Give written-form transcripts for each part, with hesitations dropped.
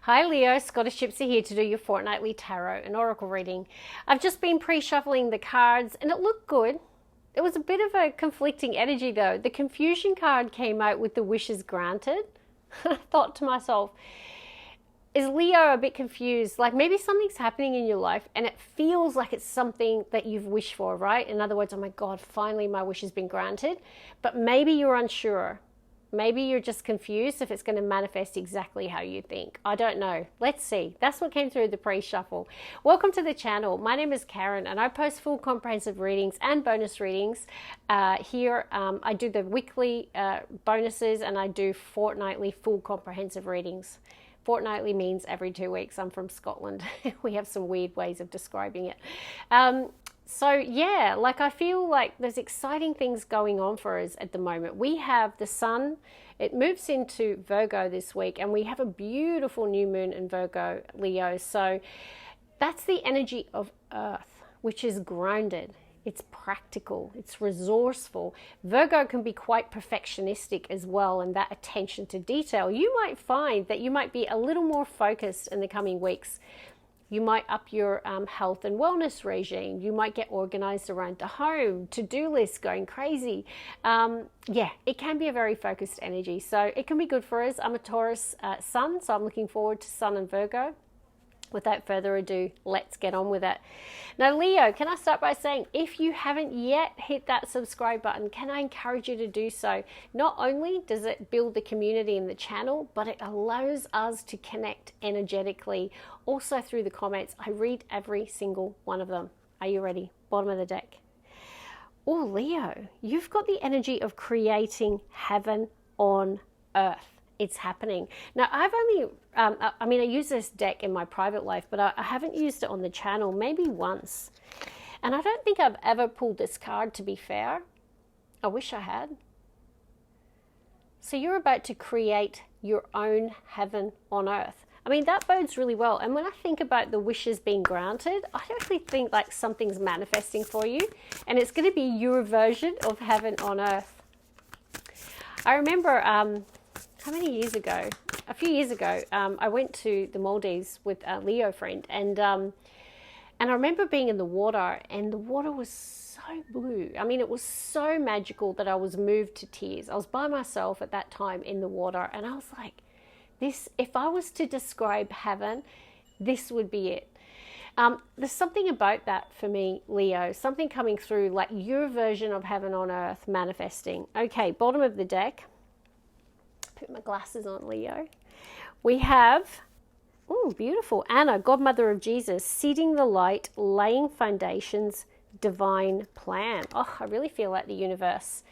Hi Leo, Scottish Gypsy here to do your fortnightly tarot and oracle reading. I've just been pre-shuffling the cards and it looked good. It was a bit of a conflicting energy though. The confusion card came out with the wishes granted. I thought to myself, is Leo a bit confused? Like maybe something's happening in your life and it feels like it's something that you've wished for, right? In other words, oh my God, finally my wish has been granted. But maybe you're unsure. Maybe you're just confused if it's going to manifest exactly how you think. I don't know. Let's see. That's what came through the pre-shuffle. Welcome to the channel. My name is Karen and I post full comprehensive readings and bonus readings. Here I do the weekly bonuses and I do fortnightly full comprehensive readings. Fortnightly means every 2 weeks. I'm from Scotland. We have some weird ways of describing it. So yeah, like I feel like there's exciting things going on for us at the moment. We have the sun, it moves into Virgo this week and we have a beautiful new moon in Virgo, Leo. So that's the energy of Earth, which is grounded. It's practical, it's resourceful. Virgo can be quite perfectionistic as well, and that attention to detail. You might find that you might be a little more focused in the coming weeks. You might up your health and wellness regime. You might get organized around the home, to-do lists going crazy. Yeah, it can be a very focused energy. So it can be good for us. I'm a Taurus sun, so I'm looking forward to Sun and Virgo. Without further ado, let's get on with it. Now, Leo, can I start by saying, if you haven't yet hit that subscribe button, can I encourage you to do so? Not only does it build the community in the channel, but it allows us to connect energetically. Also through the comments, I read every single one of them. Are you ready? Bottom of the deck. Oh, Leo, you've got the energy of creating heaven on earth. It's happening. Now, I've only, I use this deck in my private life, but I haven't used it on the channel, maybe once. And I don't think I've ever pulled this card, to be fair. I wish I had. So you're about to create your own heaven on earth. I mean, that bodes really well. And when I think about the wishes being granted, I actually think like something's manifesting for you. And it's going to be your version of heaven on earth. I remember... how many years ago? A few years ago, I went to the Maldives with a Leo friend, and I remember being in the water, and the water was so blue. I mean, it was so magical that I was moved to tears. I was by myself at that time in the water, and I was like, "This. If I was to describe heaven, this would be it." There's something about that for me, Leo. Something coming through, like your version of heaven on earth manifesting. Okay, bottom of the deck. Put my glasses on, Leo. We have, oh, beautiful, Anna, godmother of Jesus, seeding the light, laying foundations, divine plan. Oh, I really feel like the universe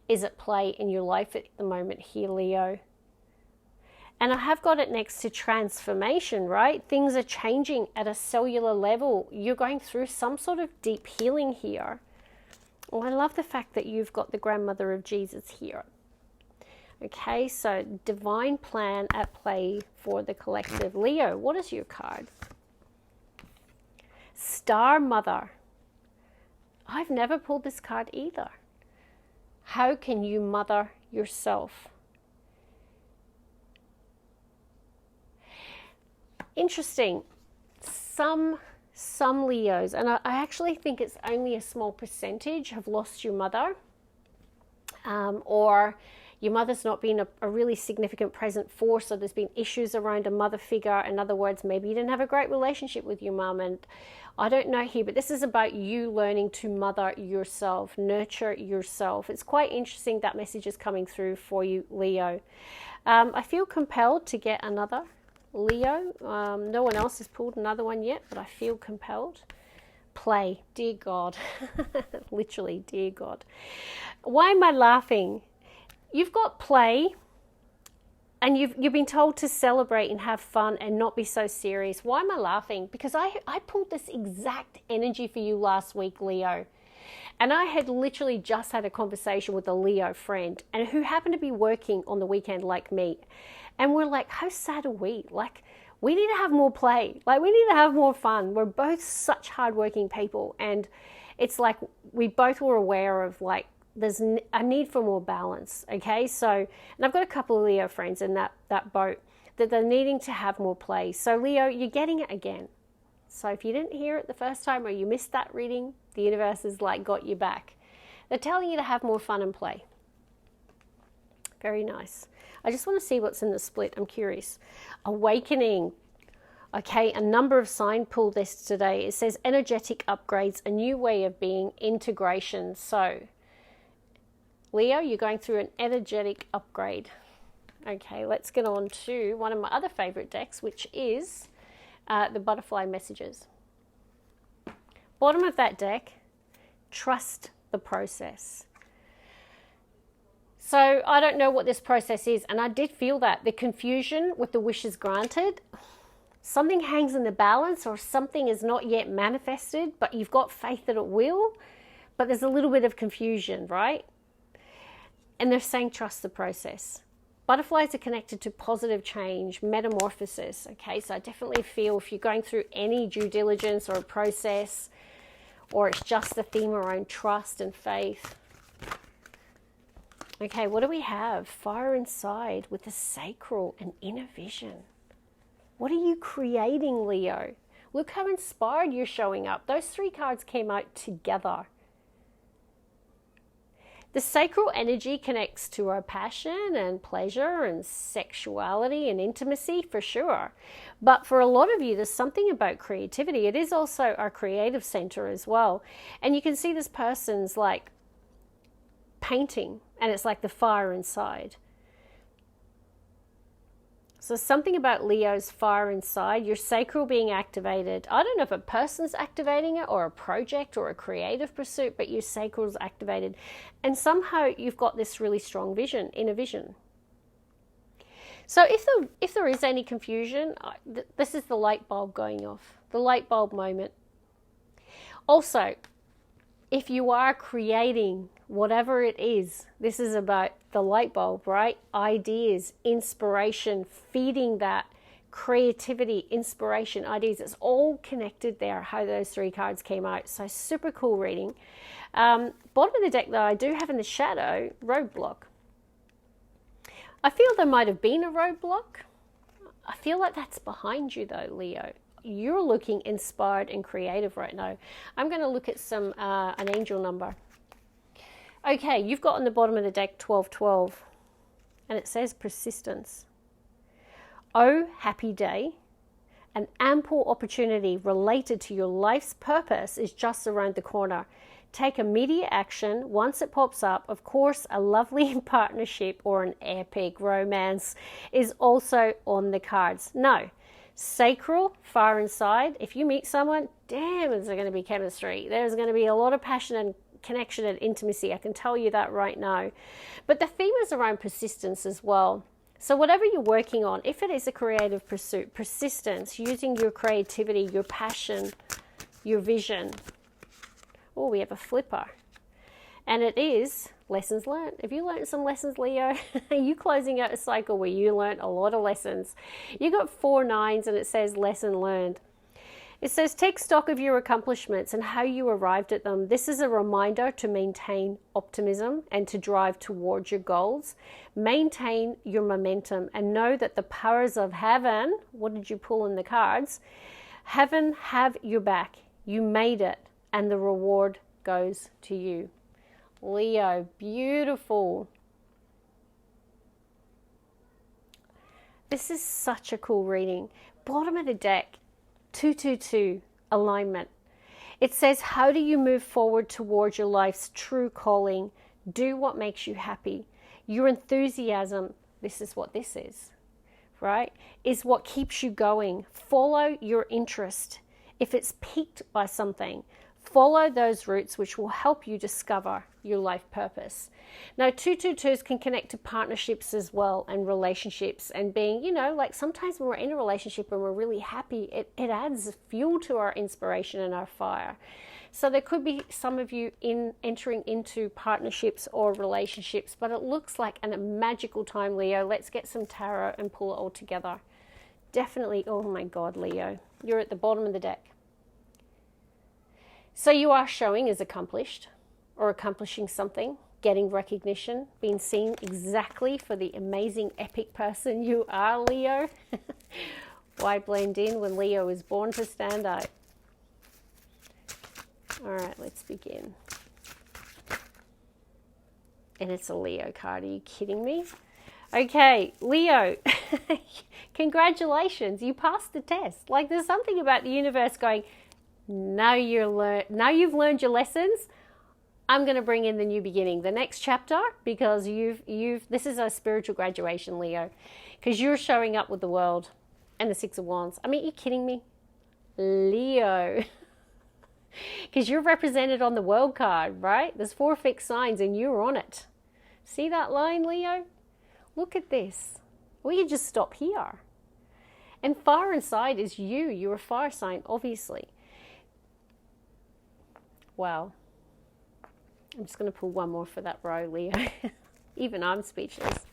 is at play in your life at the moment here, Leo. And I have got it next to transformation, right? Things are changing at a cellular level. You're going through some sort of deep healing here. Oh, I love the fact that you've got the grandmother of Jesus here. Okay, so divine plan at play for the collective. Leo, what is your card? Star Mother. I've never pulled this card either. How can you mother yourself? Interesting. Some Leos, and I actually think it's only a small percentage, have lost your mother, or your mother's not been a really significant present force, so there's been issues around a mother figure. In other words, maybe you didn't have a great relationship with your mum, and I don't know here, but this is about you learning to mother yourself, nurture yourself. It's quite interesting that message is coming through for you, Leo. I feel compelled to get another Leo. No one else has pulled another one yet, but I feel compelled. Play, dear God. Literally, dear God. Why am I laughing? You've got play, and you've been told to celebrate and have fun and not be so serious. Why am I laughing? Because I pulled this exact energy for you last week, Leo. And I had literally just had a conversation with a Leo friend, and who happened to be working on the weekend like me. And we're like, how sad are we? Like, we need to have more play. Like, we need to have more fun. We're both such hardworking people. And it's like we both were aware of like, there's a need for more balance. Okay, so, and I've got a couple of Leo friends in that boat. that they're needing to have more play. So Leo, you're getting it again. So if you didn't hear it the first time or you missed that reading, the universe has like got you back. They're telling you to have more fun and play. Very nice. I just want to see what's in the split. I'm curious. Awakening. Okay, a number of sign pulled this today. It says energetic upgrades, a new way of being, integration. So, Leo, you're going through an energetic upgrade. Okay, let's get on to one of my other favorite decks, which is the butterfly messages. Bottom of that deck, trust the process. So I don't know what this process is, and I did feel that the confusion with the wishes granted. Something hangs in the balance, or something is not yet manifested, but you've got faith that it will, but there's a little bit of confusion, right? And they're saying trust the process. Butterflies are connected to positive change, metamorphosis, okay? So I definitely feel if you're going through any due diligence or a process, or it's just the theme around trust and faith. Okay, what do we have? Fire inside with the sacral and inner vision. What are you creating, Leo? Look how inspired you're showing up. Those three cards came out together. The sacral energy connects to our passion and pleasure and sexuality and intimacy for sure. But for a lot of you, there's something about creativity. It is also our creative center as well. And you can see this person's like painting, and it's like the fire inside. So something about Leo's fire inside, your sacral being activated. I don't know if a person's activating it or a project or a creative pursuit, but your sacral's activated. And somehow you've got this really strong vision, inner vision. So if there is any confusion, this is the light bulb going off, the light bulb moment. Also, if you are creating whatever it is, this is about the light bulb, right? Ideas, inspiration, feeding that creativity, inspiration, ideas. It's all connected there, how those three cards came out. So super cool reading. Bottom of the deck, though, I do have in the shadow, roadblock. I feel there might have been a roadblock. I feel like that's behind you, though, Leo. You're looking inspired and creative right now. I'm going to look at some an angel number. Okay, you've got on the bottom of the deck 1212, and it says persistence. Oh, happy day. An ample opportunity related to your life's purpose is just around the corner. Take immediate action once it pops up. Of course, a lovely partnership or an epic romance is also on the cards. No. Sacral, fire inside. If you meet someone, damn, is there going to be chemistry. There's going to be a lot of passion and connection and intimacy. I can tell you that right now. But the theme is around persistence as well. So whatever you're working on, if it is a creative pursuit, persistence, using your creativity, your passion, your vision. Oh, we have a flipper. And it is lessons learned. If you learned some lessons, Leo, are you closing out a cycle where you learned a lot of lessons? You got 4 9s and it says lesson learned. It says take stock of your accomplishments and how you arrived at them. This is a reminder to maintain optimism and to drive towards your goals. Maintain your momentum and know that the powers of heaven, what did you pull in the cards? Heaven have your back. You made it and the reward goes to you. Leo, beautiful. This is such a cool reading. Bottom of the deck, 222, alignment. It says, how do you move forward towards your life's true calling? Do what makes you happy. Your enthusiasm, this is what this is, right? Is what keeps you going. Follow your interest. If it's piqued by something, follow those routes which will help you discover your life purpose. Now, 222s can connect to partnerships as well and relationships and being, you know, like sometimes when we're in a relationship and we're really happy, it adds fuel to our inspiration and our fire. So there could be some of you entering into partnerships or relationships, but it looks like a magical time, Leo. Let's get some tarot and pull it all together. Definitely, oh my God, Leo, you're at the bottom of the deck. So you are showing as accomplished or accomplishing something. getting recognition, being seen exactly for the amazing epic person you are, Leo. Why blend in when Leo is born to stand out? All right, let's begin. And it's a Leo card. Are you kidding me? Okay, Leo, congratulations. You passed the test. Like, there's something about the universe going, now you've learned your lessons. I'm going to bring in the new beginning, the next chapter, because this is a spiritual graduation, Leo, because you're showing up with the world and the Six of Wands. I mean, are you kidding me? Leo. Because you're represented on the world card, right? There's 4 fixed signs and you're on it. See that line, Leo? Look at this. We could just stop here. And far inside is you. You're a fire sign, obviously. Wow. I'm just going to pull one more for that row, Leo. Even I'm speechless.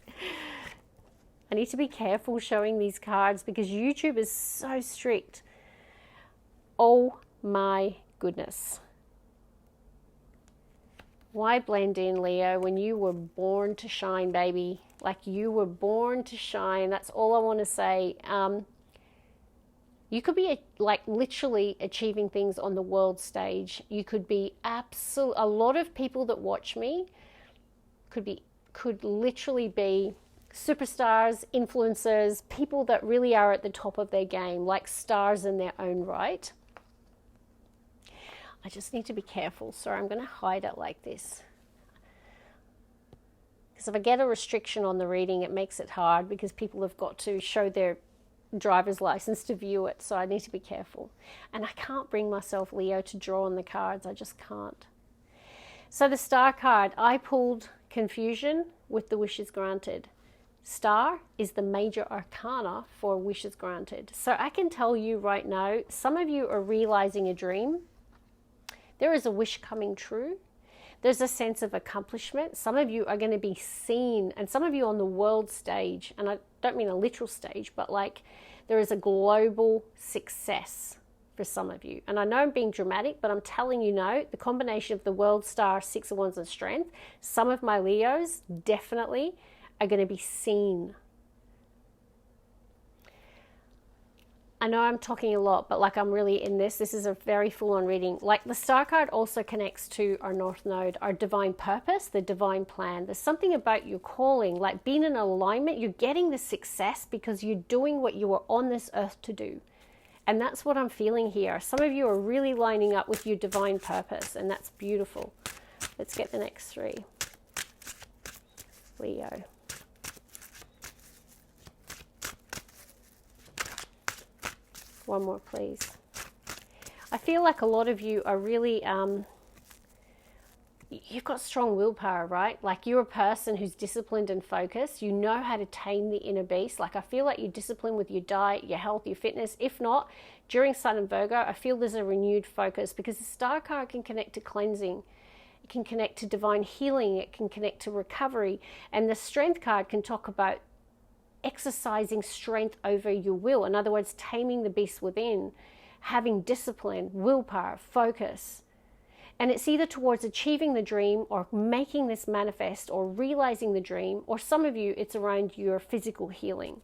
I need to be careful showing these cards because YouTube is so strict. Oh my goodness. Why blend in, Leo, when you were born to shine, baby? Like, you were born to shine. That's all I want to say. You could be literally achieving things on the world stage. You could be a lot of people that watch me could literally be superstars, influencers, people that really are at the top of their game, like stars in their own right. I just need to be careful. Sorry, I'm going to hide it like this. Because if I get a restriction on the reading, it makes it hard because people have got to show their driver's license to view it, so I need to be careful. And I can't bring myself, Leo, to draw on the cards. I just can't. So the Star card, I pulled confusion with the wishes granted. Star is the major arcana for wishes granted. So I can tell you right now, some of you are realizing a dream. There is a wish coming true. There's a sense of accomplishment. Some of you are going to be seen, and some of you on the world stage, and I don't mean a literal stage, but like there is a global success for some of you. And I know I'm being dramatic, but I'm telling you now, the combination of the world star, Six of Wands and strength, some of my Leos definitely are going to be seen. I know I'm talking a lot, but like I'm really in this. This is a very full-on reading. Like the Star card also connects to our North Node, our divine purpose, the divine plan. There's something about your calling, like being in alignment. You're getting the success because you're doing what you were on this earth to do. And that's what I'm feeling here. Some of you are really lining up with your divine purpose, and that's beautiful. Let's get the next 3. Leo. One more, please. I feel like a lot of you are really, you've got strong willpower, right? Like you're a person who's disciplined and focused. You know how to tame the inner beast. Like I feel like you're disciplined with your diet, your health, your fitness. If not, during Sun and Virgo, I feel there's a renewed focus because the Star card can connect to cleansing. It can connect to divine healing. It can connect to recovery. And the Strength card can talk about exercising strength over your will. In other words, taming the beast within, having discipline, willpower, focus. And it's either towards achieving the dream or making this manifest or realizing the dream, or some of you, it's around your physical healing.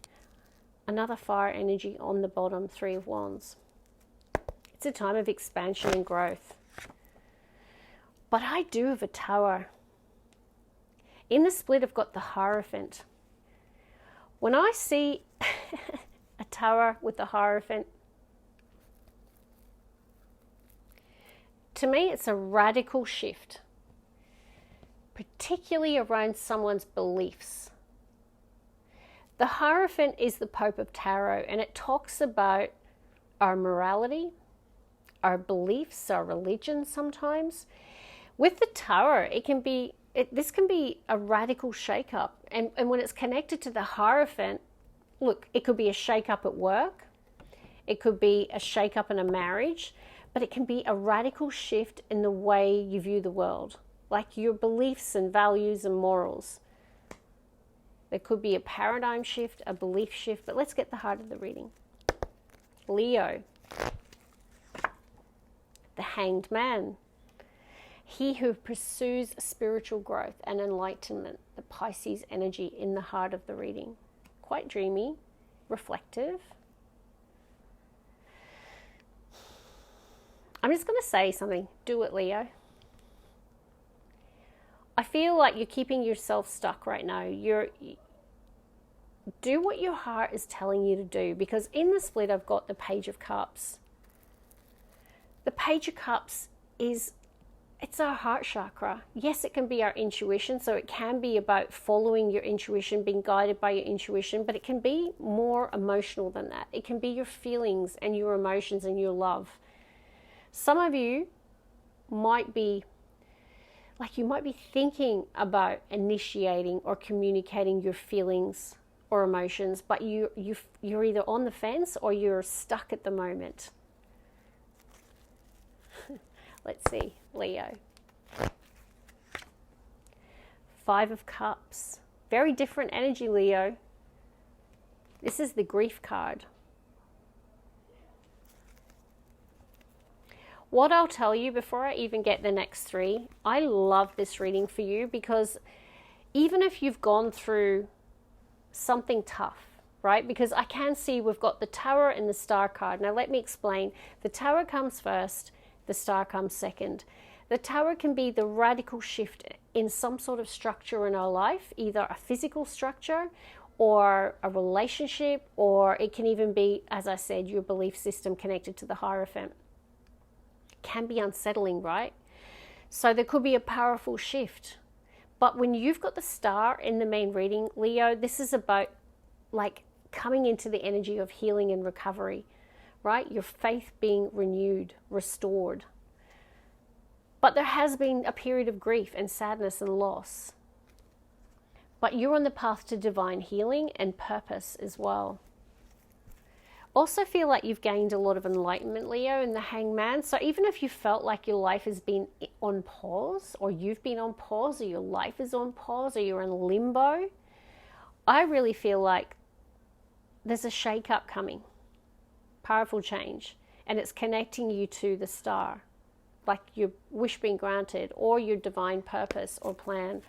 Another fire energy on the bottom, 3 of Wands. It's a time of expansion and growth. But I do have a Tower. In the split, I've got the Hierophant. When I see a Tower with the Hierophant, to me it's a radical shift, particularly around someone's beliefs. The Hierophant is the Pope of Tarot, and it talks about our morality, our beliefs, our religion sometimes. With the Tower, this can be a radical shake-up. And when it's connected to the Hierophant, look, it could be a shake-up at work. It could be a shake-up in a marriage. But it can be a radical shift in the way you view the world. Like your beliefs and values and morals. There could be a paradigm shift, a belief shift. But let's get the heart of the reading. Leo. The Hanged Man. He who pursues spiritual growth and enlightenment, the Pisces energy in the heart of the reading. Quite dreamy, reflective. I'm just going to say something. Do it, Leo. I feel like you're keeping yourself stuck right now. Do what your heart is telling you to do, because in the split I've got the Page of Cups. The Page of Cups it's our heart chakra. Yes, it can be our intuition, so it can be about following your intuition, being guided by your intuition, but it can be more emotional than that. It can be your feelings and your emotions and your love. Some of you might be thinking about initiating or communicating your feelings or emotions, but you're either on the fence or you're stuck at the moment. Let's see, Leo. 5 of Cups. Very different energy, Leo. This is the grief card. What I'll tell you before I even get the next 3, I love this reading for you, because even if you've gone through something tough, right? Because I can see we've got the Tower and the Star card. Now let me explain. The Tower comes first, the Star comes second. The Tower can be the radical shift in some sort of structure in our life, either a physical structure or a relationship, or it can even be, as I said, your belief system connected to the Hierophant. Can be unsettling, right? So there could be a powerful shift. But when you've got the Star in the main reading, Leo, this is about like coming into the energy of healing and recovery, right? Your faith being renewed, restored. But there has been a period of grief and sadness and loss. But you're on the path to divine healing and purpose as well. Also feel like you've gained a lot of enlightenment, Leo, in the Hangman. So even if you felt like your life has been on pause, or you've been on pause, or your life is on pause, or you're in limbo, I really feel like there's a shake-up coming. Powerful change. And it's connecting you to the Star. Like your wish being granted, or your divine purpose or plan.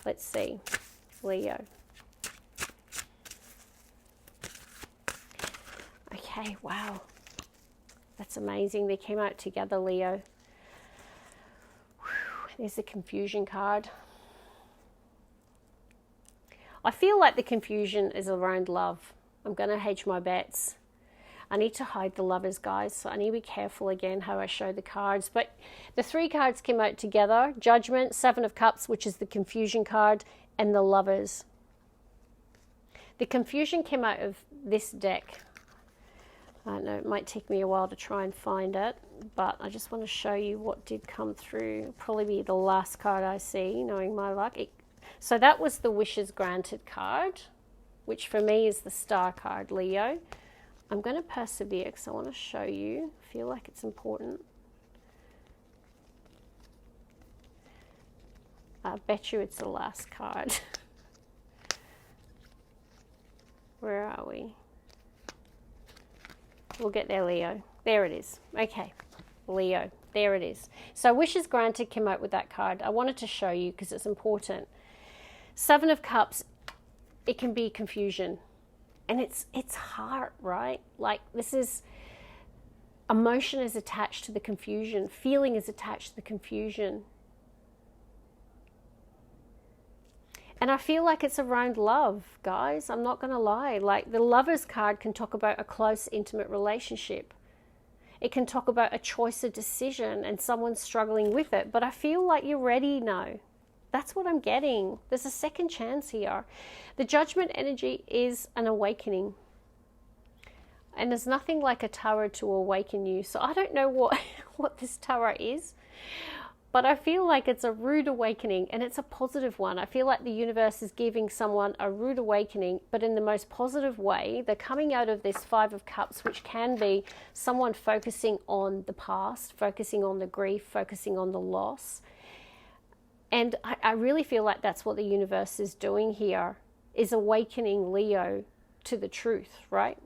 Let's see, Leo. Okay, wow. That's amazing. They came out together, Leo. Whew, there's the confusion card. I feel like the confusion is around love. I'm going to hedge my bets. I need to hide the Lovers, guys, so I need to be careful again how I show the cards. But the 3 cards came out together. Judgment, 7 of Cups, which is the confusion card, and the Lovers. The confusion came out of this deck. I don't know, it might take me a while to try and find it, but I just want to show you what did come through. It'll probably be the last card I see, knowing my luck. So that was the Wishes Granted card, which for me is the Star card, Leo. I'm going to persevere because I want to show you. I feel like it's important. I bet you it's the last card. Where are we? We'll get there, Leo. There it is. Okay, Leo. There it is. So Wishes Granted came out with that card. I wanted to show you because it's important. 7 of Cups, it can be confusion. And it's heart, right? Like this is, emotion is attached to the confusion. Feeling is attached to the confusion. And I feel like it's around love, guys. I'm not going to lie. Like the Lovers card can talk about a close, intimate relationship. It can talk about a choice, a decision, and someone struggling with it. But I feel like you're ready now. That's what I'm getting. There's a second chance here. The Judgment energy is an awakening. And there's nothing like a Tower to awaken you. So I don't know what this Tower is. But I feel like it's a rude awakening, and it's a positive one. I feel like the universe is giving someone a rude awakening, but in the most positive way. They're coming out of this 5 of Cups, which can be someone focusing on the past, focusing on the grief, focusing on the loss. And I really feel like that's what the universe is doing here, is awakening Leo to the truth, right?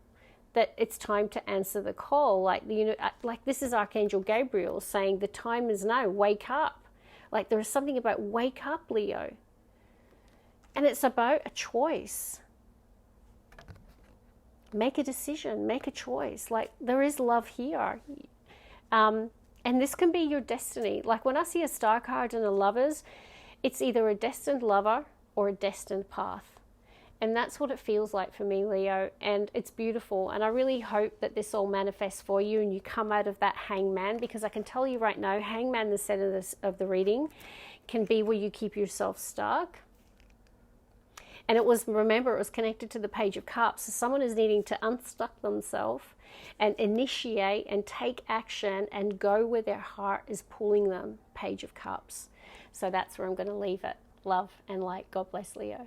That it's time to answer the call. Like this is Archangel Gabriel saying the time is now, wake up, Like there is something about wake up, Leo. And it's about a choice. Make a decision, make a choice. Like there is love here. And this can be your destiny. Like when I see a star card and a Lovers, it's either a destined lover or a destined path. And that's what it feels like for me, Leo. And it's beautiful. And I really hope that this all manifests for you and you come out of that Hangman, because I can tell you right now, Hangman, the center of the reading, can be where you keep yourself stuck. And it was, remember, it was connected to the Page of Cups. So someone is needing to unstuck themselves and initiate and take action and go where their heart is pulling them. Page of Cups. So that's where I'm going to leave it. Love and light. God bless, Leo.